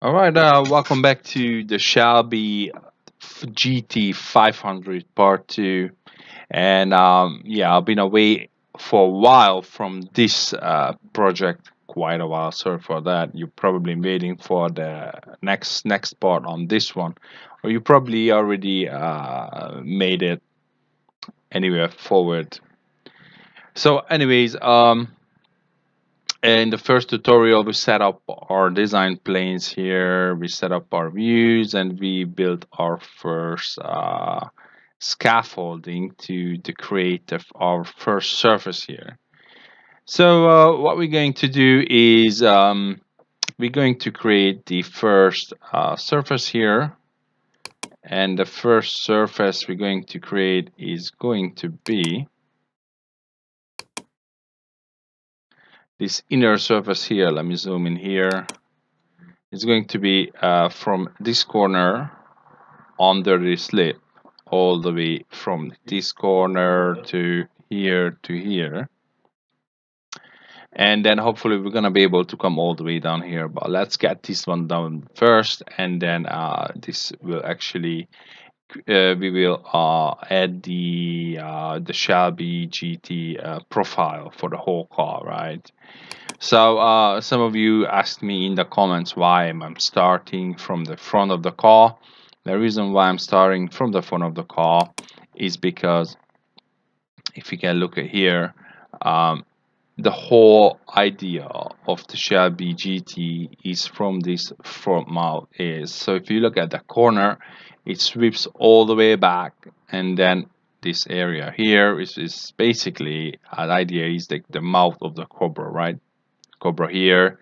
All right, welcome back to the Shelby GT 500 Part 2. And yeah, I've been away for a while from this project, quite a while. Sorry for that. You're probably waiting for the next part on this one, or you probably already made it anywhere forward. So, anyways, in the first tutorial, we set up our design planes here, we set up our views, and we built our first scaffolding to create our first surface here. So what we're going to do is we're going to create the first surface here, and the first surface we're going to create is going to be this inner surface here. Let me zoom in here. It's going to be from this corner under this slit all the way from this corner to here, and then hopefully we're gonna be able to come all the way down here. But let's get this one down first, and then this will actually we will add the Shelby GT profile for the whole car, right? So some of you asked me in the comments why I'm starting from the front of the car. The reason why I'm starting from the front of the car is because if you can look at here, the whole idea of the Shelby GT is from this front mount is. So if you look at the corner, it sweeps all the way back, and then this area here is basically the idea is the mouth of the Cobra, right? Cobra here,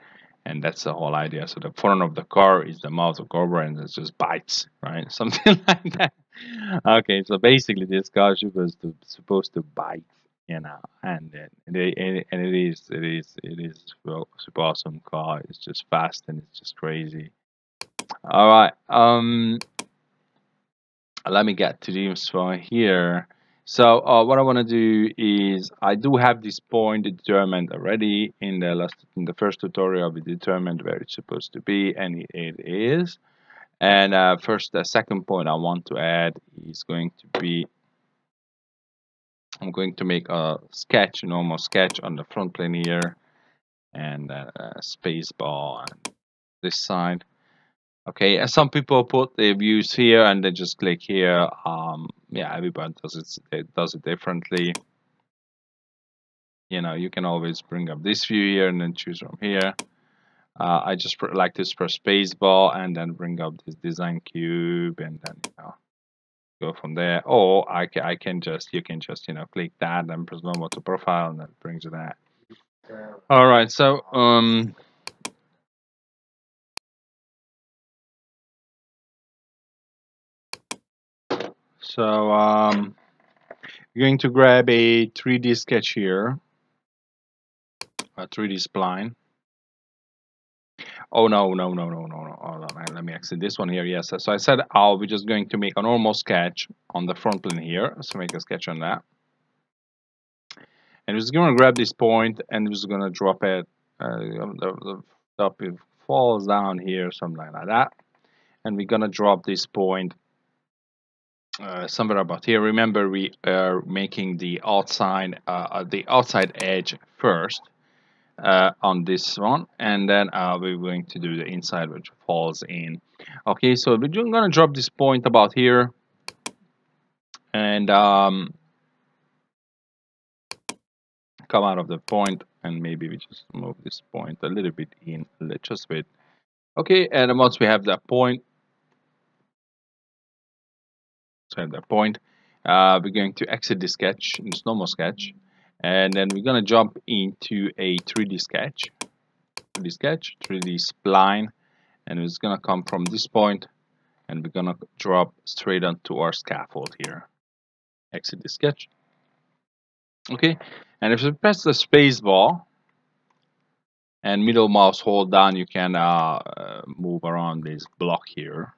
and that's the whole idea. So the front of the car is the mouth of Cobra, and it just bites, right? Something like that. Okay, so basically this car is supposed to bite, and then it is well, super awesome car. It's just fast and it's just crazy. All right, let me get to this one here. So what I want to do is I do have this point determined already in the first tutorial. We determined where it's supposed to be, and it is. And the second point I want to add is going to be I'm going to make a sketch, a normal sketch on the front plane here, and a space bar on this side. Okay, and some people put their views here and then just click here. Yeah, everyone does it differently. You can always bring up this view here and then choose from here. I just like to press space bar and then bring up this design cube, and then go from there. Or you can just click that and press normal to profile, and that brings you that. All right, so you're going to grab a 3D sketch here, a 3D spline. Oh no. Hold on, let me exit this one here. Yes, so I said we're just going to make a normal sketch on the front plane here. So make a sketch on that. And we're just going to grab this point and we're just going to drop it. The top it falls down here, something like that. And we're going to drop this point somewhere about here. Remember, we are making the outside edge first on this one, and then we're going to do the inside, which falls in. Okay, so we're going to drop this point about here, and come out of the point, and maybe we just move this point a little bit in, just a bit. Okay, and once we have that point, we're going to exit the sketch, this normal sketch, and then we're going to jump into a 3D sketch, 3D spline, and it's going to come from this point, and we're going to drop straight onto our scaffold here. Exit the sketch. Okay, and if you press the space bar and middle mouse hold down, you can move around this block here.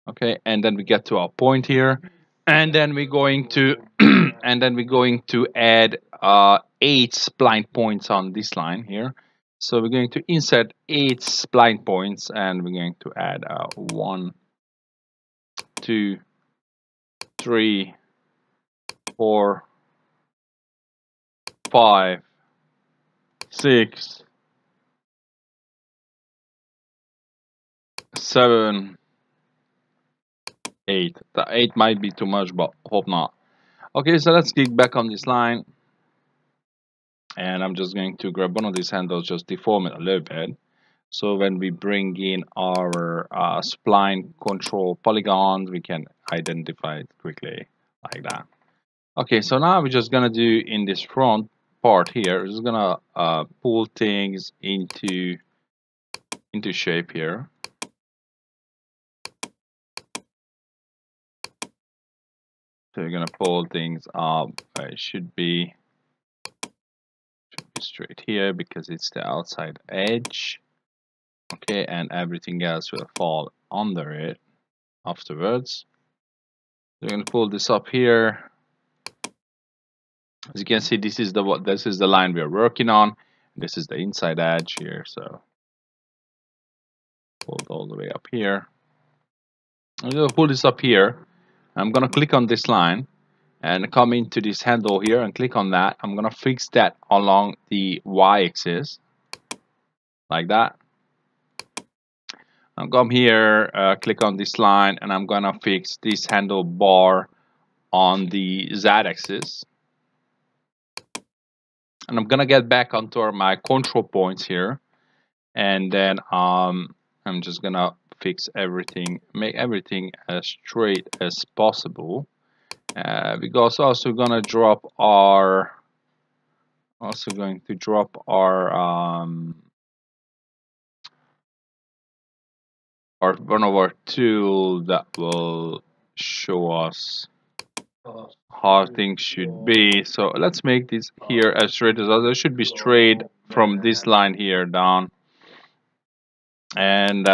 Okay, and then we get to our point here, and then we're going to add 8 spline points on this line here. So we're going to insert 8 spline points, and we're going to add 1, 2, 3, 4, 5, 6, 7, 8. The 8 might be too much, but hope not. Okay, so let's click back on this line, and I'm just going to grab one of these handles, just deform it a little bit. So when we bring in our spline control polygons, we can identify it quickly like that. Okay, so now we're just gonna do in this front part here, we're just gonna pull things into shape here. So we're gonna pull things up. It should be straight here because it's the outside edge. Okay, and everything else will fall under it afterwards. So we're gonna pull this up here. As you can see, this is the line we are working on. This is the inside edge here. So pull it all the way up here. I'm gonna pull this up here. I'm gonna click on this line and come into this handle here and click on that. I'm gonna fix that along the y-axis like that. I'll come here, click on this line, and I'm gonna fix this handlebar on the z-axis. And I'm gonna get back onto my control points here, and then I'm just gonna fix everything, make everything as straight as possible. Because also gonna drop our one of our tool that will show us how things should be. So let's make this here as straight as possible. It should be straight from this line here down, and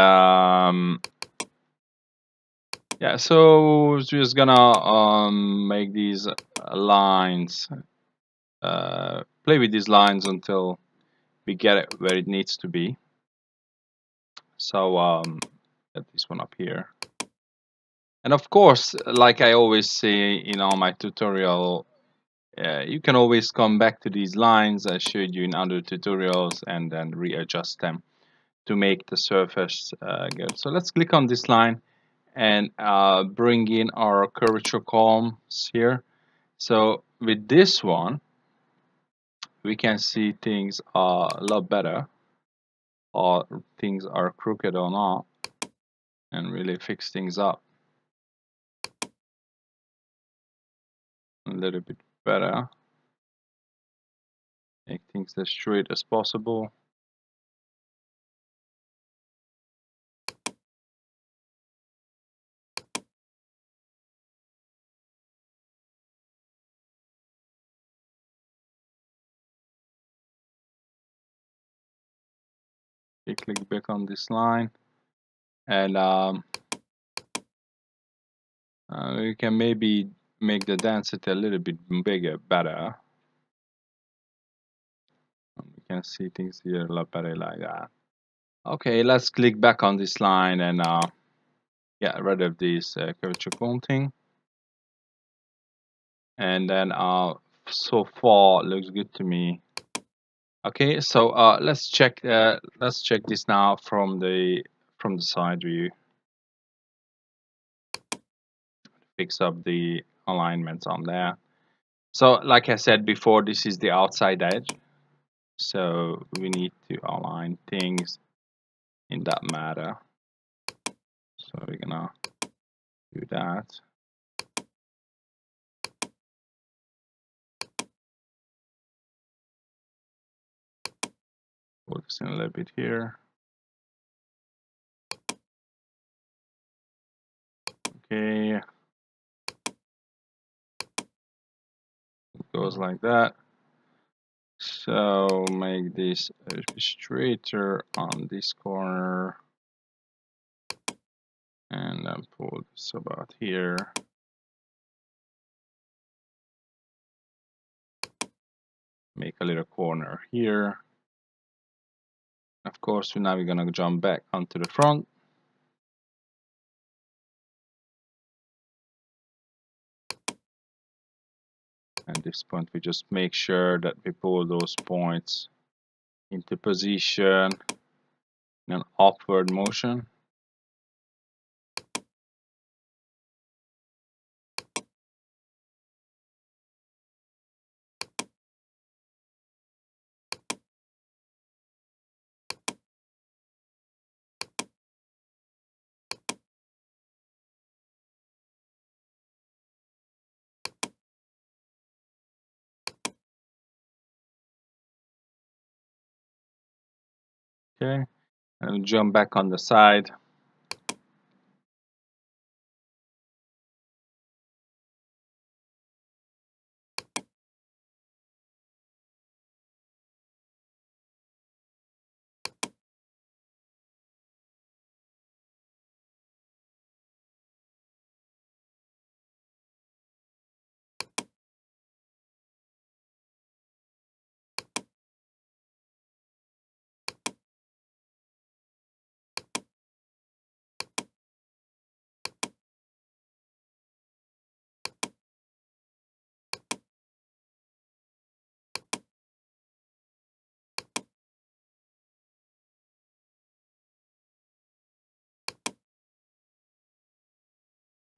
yeah, so we're just gonna make these lines, play with these lines until we get it where it needs to be. So get this one up here. And of course, like I always say in all my tutorial, you can always come back to these lines I showed you in other tutorials and then readjust them to make the surface good. So let's click on this line and bring in our curvature columns here. So with this one, we can see things are a lot better, or things are crooked or not, and really fix things up a little bit better. Make things as straight as possible. Okay, click back on this line, and we can maybe make the density a little bit bigger, better. We can see things here a lot better like that. Okay, let's click back on this line and get rid of this curvature counting. And then so far looks good to me. Okay, so let's check this now from the side view. Fix up the alignments on there. So like I said before, this is the outside edge. So we need to align things in that matter. So we're gonna do that. Put this in a little bit here. Okay. It goes like that. So make this straighter on this corner, and then pull this about here. Make a little corner here. Of course, now we're gonna jump back onto the front. At this point, we just make sure that we pull those points into position in an upward motion. Okay, and we jump back on the side.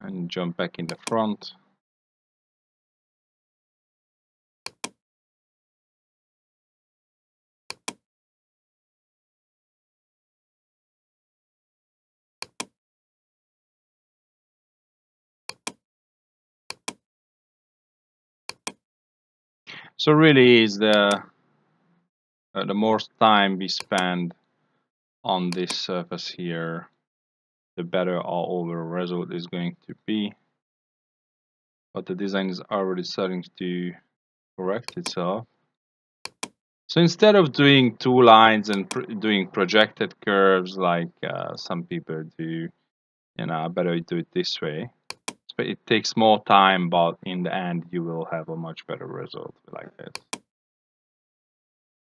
And jump back in the front. So really is the more time we spend on this surface here, the better our overall result is going to be. But the design is already starting to correct itself. So instead of doing two lines and doing projected curves like some people do, better do it this way. So it takes more time, but in the end, you will have a much better result like this.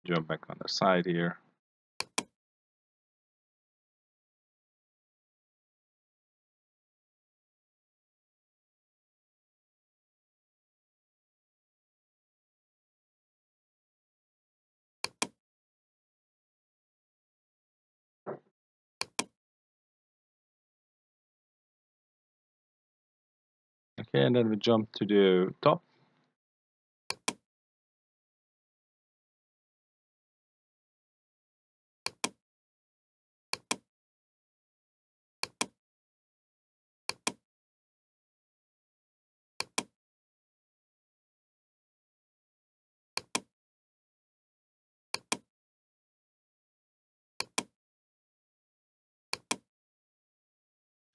Jump back on the side here. Okay, and then we jump to the top.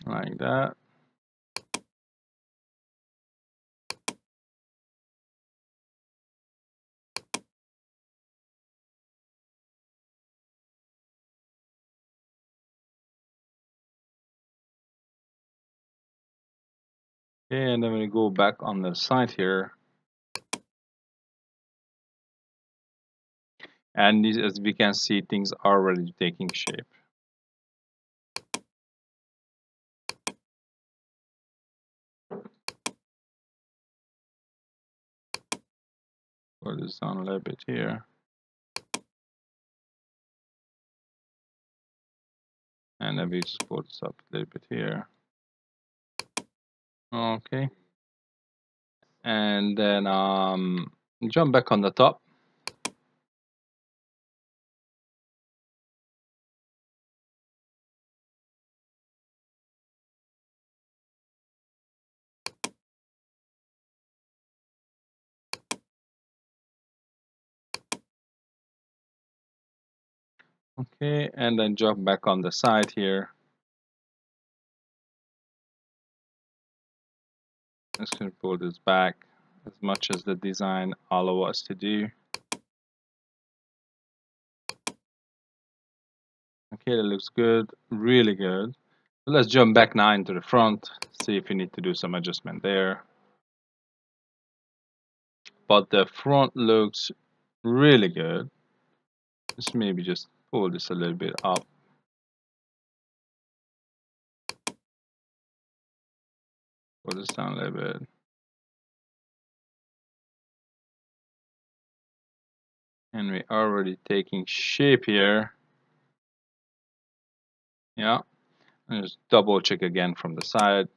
Like that. Okay, and then we go back on the side here. And as we can see, things are already taking shape. Put this down a little bit here. And then we just pull this up a little bit here. Okay. And then jump back on the top. Okay, and then jump back on the side here. Just gonna pull this back as much as the design allows us to do. Okay, that looks good, really good. So let's jump back now into the front, see if we need to do some adjustment there. But the front looks really good. Just maybe just pull this a little bit up. Pull this down a little bit. And we're already taking shape here. Yeah. And just double check again from the side.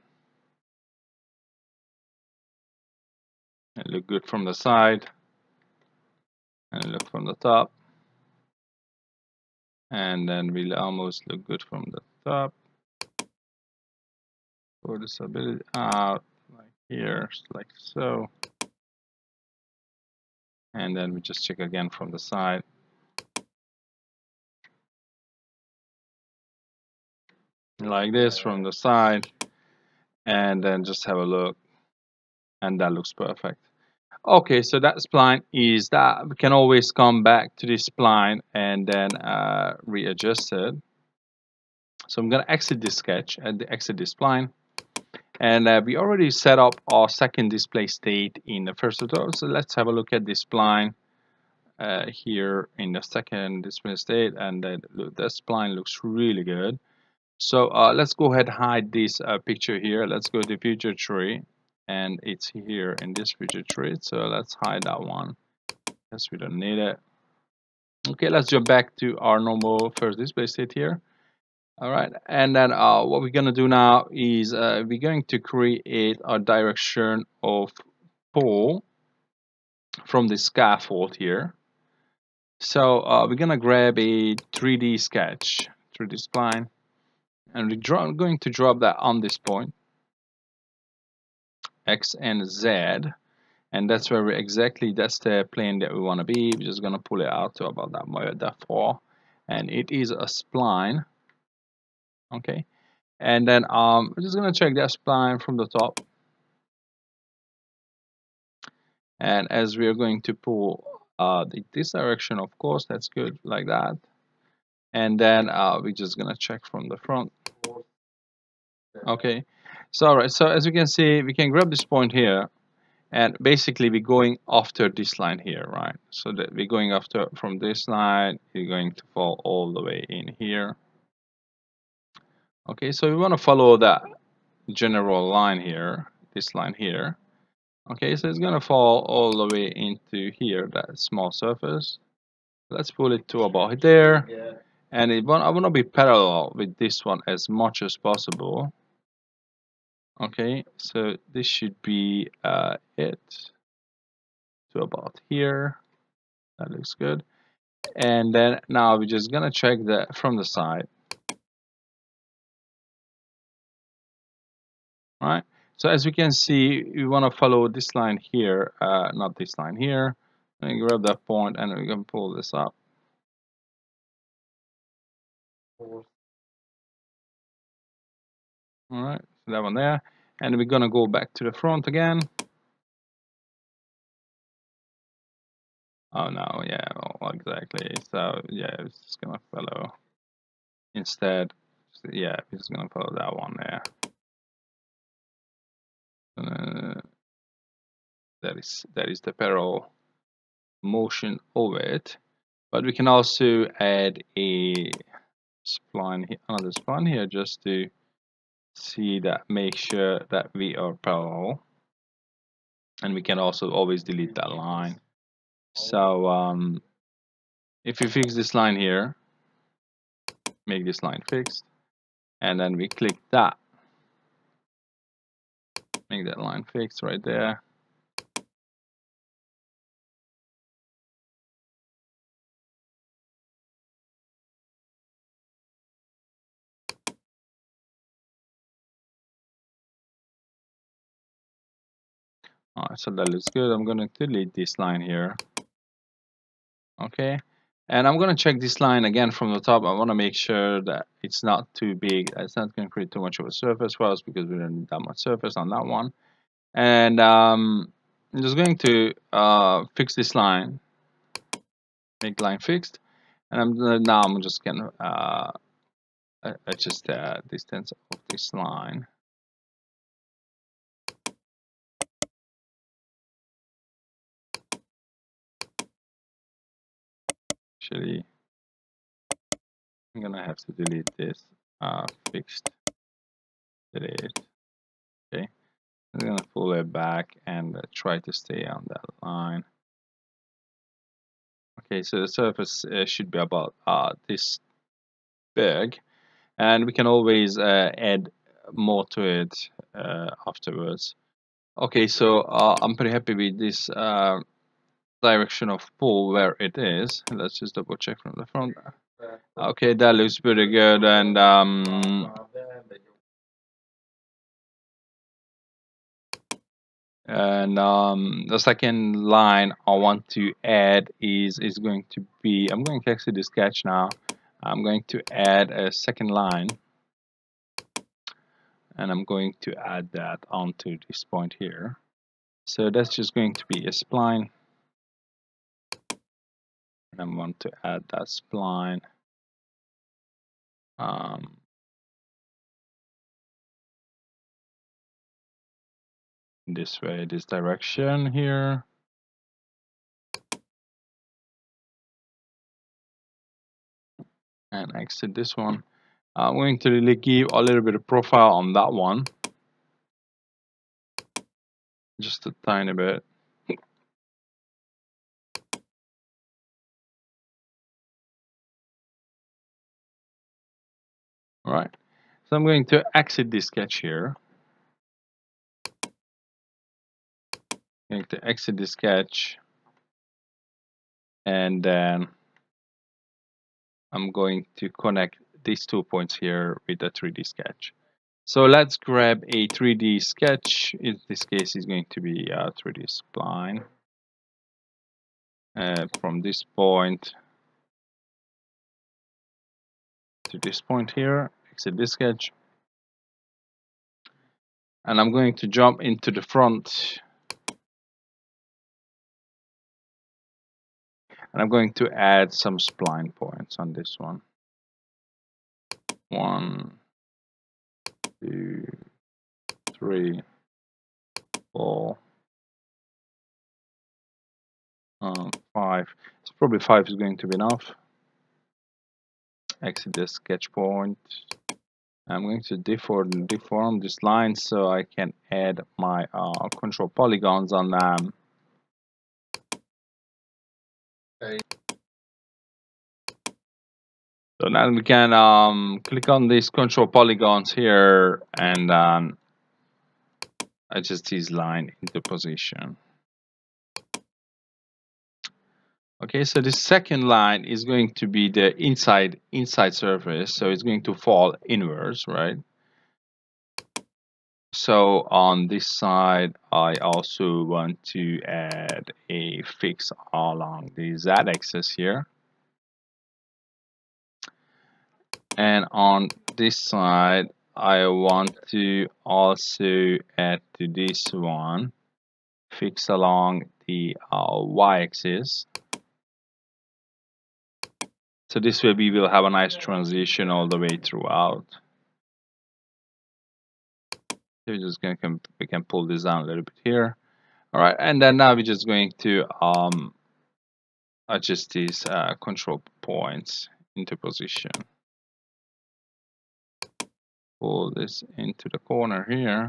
It look good from the side. And look from the top. And then we'll almost look good from the top. Pull this a bit out, like here, like so. And then we just check again from the side. Like this from the side. And then just have a look. And that looks perfect. Okay, so that spline is that. We can always come back to this spline and then readjust it. So I'm going to exit this sketch and exit this spline. And we already set up our second display state in the first tutorial. So let's have a look at this spline here in the second display state. And then the spline looks really good. So let's go ahead and hide this picture here. Let's go to feature tree. And it's here in this feature tree. So let's hide that one. Yes, we don't need it. Okay, let's jump back to our normal first display state here. All right, and then what we're gonna do now is we're going to create a direction of pull from the scaffold here. So we're gonna grab a 3D sketch, 3D spline, and we're going to drop that on this point, X and Z, and that's where that's the plane that we want to be. We're just gonna pull it out to about that far, and it is a spline. Okay, and then we're just gonna check that spline from the top, and as we are going to pull this direction, of course, that's good like that, and then we're just gonna check from the front. Okay, so all right, so as you can see, we can grab this point here, and basically we're going after this line here, right? So that we're going after from this line, you're going to fall all the way in here. Okay, so we want to follow that general line here, this line here. Okay, so it's gonna fall all the way into here, that small surface. Let's pull it to about there. Yeah. And I want to be parallel with this one as much as possible. Okay, so this should be it to about here. That looks good. And then now we're just gonna check that from the side. All right, so as we can see, we want to follow this line here, not this line here. And grab that point and we can pull this up. All right, so that one there, and we're gonna go back to the front again. Oh no, yeah, well, exactly. So yeah, it's just gonna follow instead. Yeah, it's just gonna follow that one there. That is the parallel motion of it. But we can also add a spline, another spline here, just to see that, make sure that we are parallel. And we can also always delete that line. So if we fix this line here, make this line fixed, and then we click that, make that line fixed right there. Alright, so that looks good. I'm going to delete this line here. Okay, and I'm going to check this line again from the top. I want to make sure that it's not too big. It's not going to create too much of a surface for us because we don't need that much surface on that one. And I'm just going to fix this line, make the line fixed. And now I'm just going to adjust the distance of this line. Actually, I'm gonna have to delete this. Fixed, delete. Okay, I'm gonna pull it back and try to stay on that line. Okay, so the surface should be about this big, and we can always add more to it afterwards. Okay, so I'm pretty happy with this direction of pull where it is. Let's just double check from the front. Okay, that looks pretty good, and the second line I want to add is going to be, I'm going to exit the sketch now. I'm going to add a second line, and I'm going to add that onto this point here. So that's just going to be a spline, and I want to add that spline this way, this direction here. And exit this one. I'm going to really give a little bit of profile on that one, just a tiny bit. All right, so I'm going to exit this sketch here. I'm going to exit the sketch, and then I'm going to connect these 2 points here with the 3D sketch. So let's grab a 3D sketch. In this case, it's going to be a 3D spline. From this point to this point here, exit this sketch. And I'm going to jump into the front. And I'm going to add some spline points on this one. 1, 2, 3, 4, 5. So probably 5 is going to be enough. Exit the sketch point. I'm going to deform this line so I can add my control polygons on them. So now we can click on these control polygons here and adjust this line into position. Okay, so the second line is going to be the inside surface, so it's going to fall inwards, right? So on this side, I also want to add a fix along the z-axis here. And on this side, I want to also add to this one, fix along the y-axis. So this way we will have a nice transition all the way throughout. So we're just going to, we can pull this down a little bit here. All right, and then now we're just going to adjust these control points into position. Pull this into the corner here.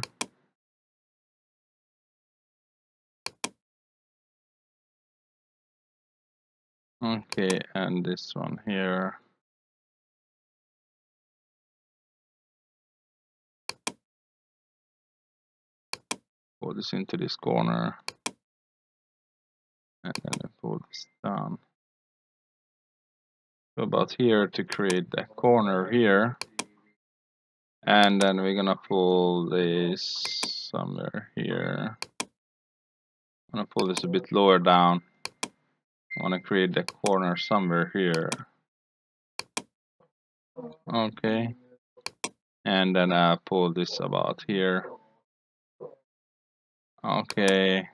Okay, and this one here. Pull this into this corner. And then I pull this down. So about here to create the corner here. And then we're gonna pull this somewhere here. I'm gonna pull this a bit lower down. I want to create the corner somewhere here. Okay. And then I pull this about here. Okay.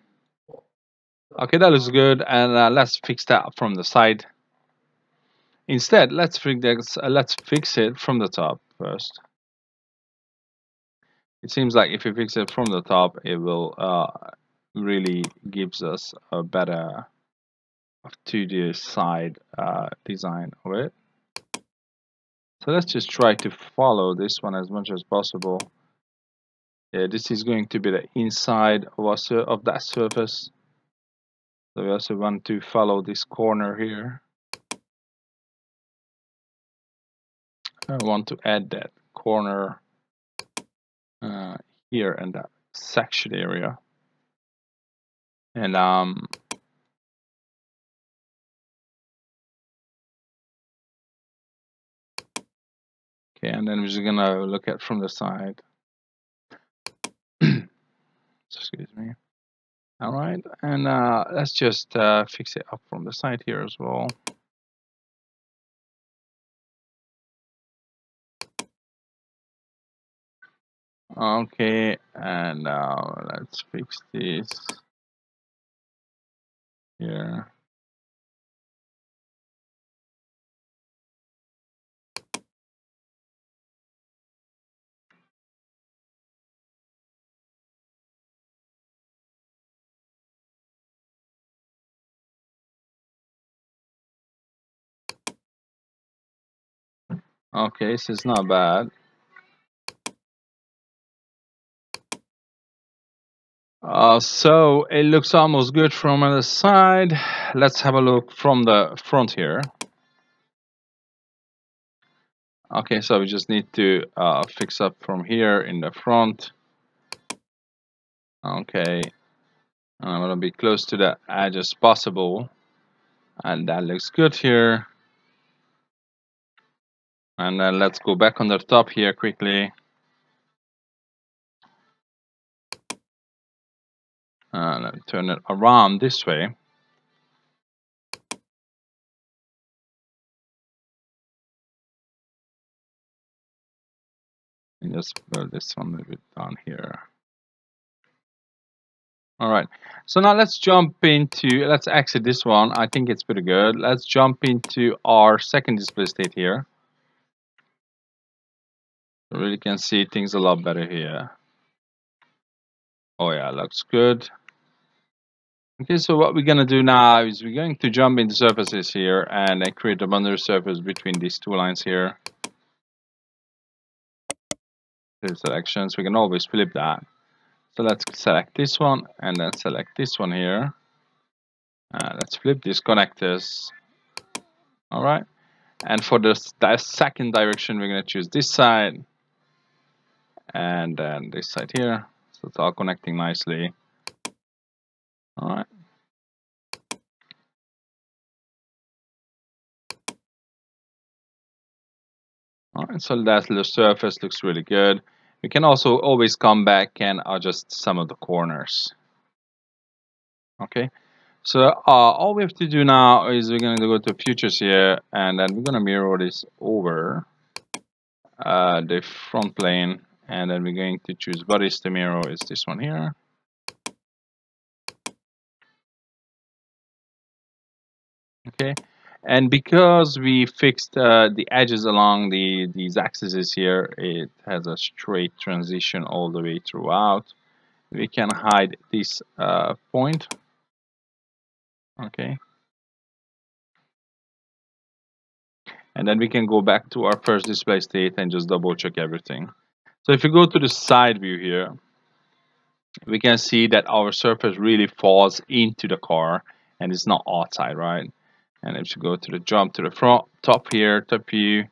Okay, that looks good. And let's fix that from the side. Instead, let's fix it from the top first. It seems like if we fix it from the top, it will really gives us a better 2D side design of it. So let's just try to follow this one as much as possible. Yeah, this is going to be the inside of that surface. So we also want to follow this corner here. I want to add that corner here in that section area. And okay, and then we're just gonna look at from the side. Excuse me. All right, and let's just fix it up from the side here as well. Okay, and now let's fix this here. Okay, this is not bad. So it looks almost good from the side. Let's have a look from the front here. Okay, so we just need to fix up from here in the front. Okay, I'm gonna be close to the edge as possible, and that looks good here. And then let's go back on the top here quickly. Let me turn it around this way. And just build this one a little bit down here. All right, so now let's let's exit this one. I think it's pretty good. Let's jump into our second display state here. You really can see things a lot better here. Oh yeah, looks good. Okay, so what we're gonna do now is we're going to jump into surfaces here and then create a boundary surface between these two lines here. The selections, we can always flip that. So let's select this one and then select this one here. Let's flip these connectors. All right, and for the second direction, we're gonna choose this side and then this side here. So it's all connecting nicely. All right. All right, so that the surface looks really good. We can also always come back and adjust some of the corners. Okay, so all we have to do now is we're going to go to futures here, and then we're going to mirror this over the front plane, and then we're going to choose bodies to mirror is this one here. Okay, and because we fixed the edges along these axes here, it has a straight transition all the way throughout. We can hide this point. Okay, and then we can go back to our first display state and just double check everything. So if you go to the side view here, we can see that our surface really falls into the car and it's not outside, right? And if you go to the jump to the front top here, top view,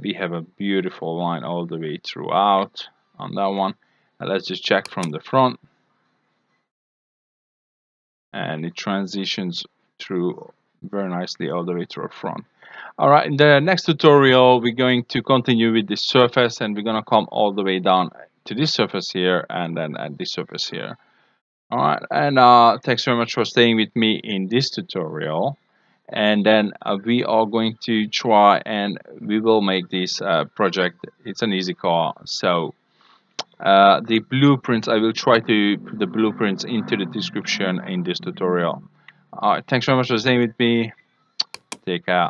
we have a beautiful line all the way throughout on that one. And let's just check from the front, and it transitions through very nicely all the way to our front. All right, in the next tutorial, we're going to continue with this surface, and we're going to come all the way down to this surface here and then at this surface here. All right, and thanks very much for staying with me in this tutorial. And then we are going to try and we will make this project. It's an easy car, so the blueprints, I will try to put the blueprints into the description in this tutorial. All right, thanks very much for staying with me. Take care.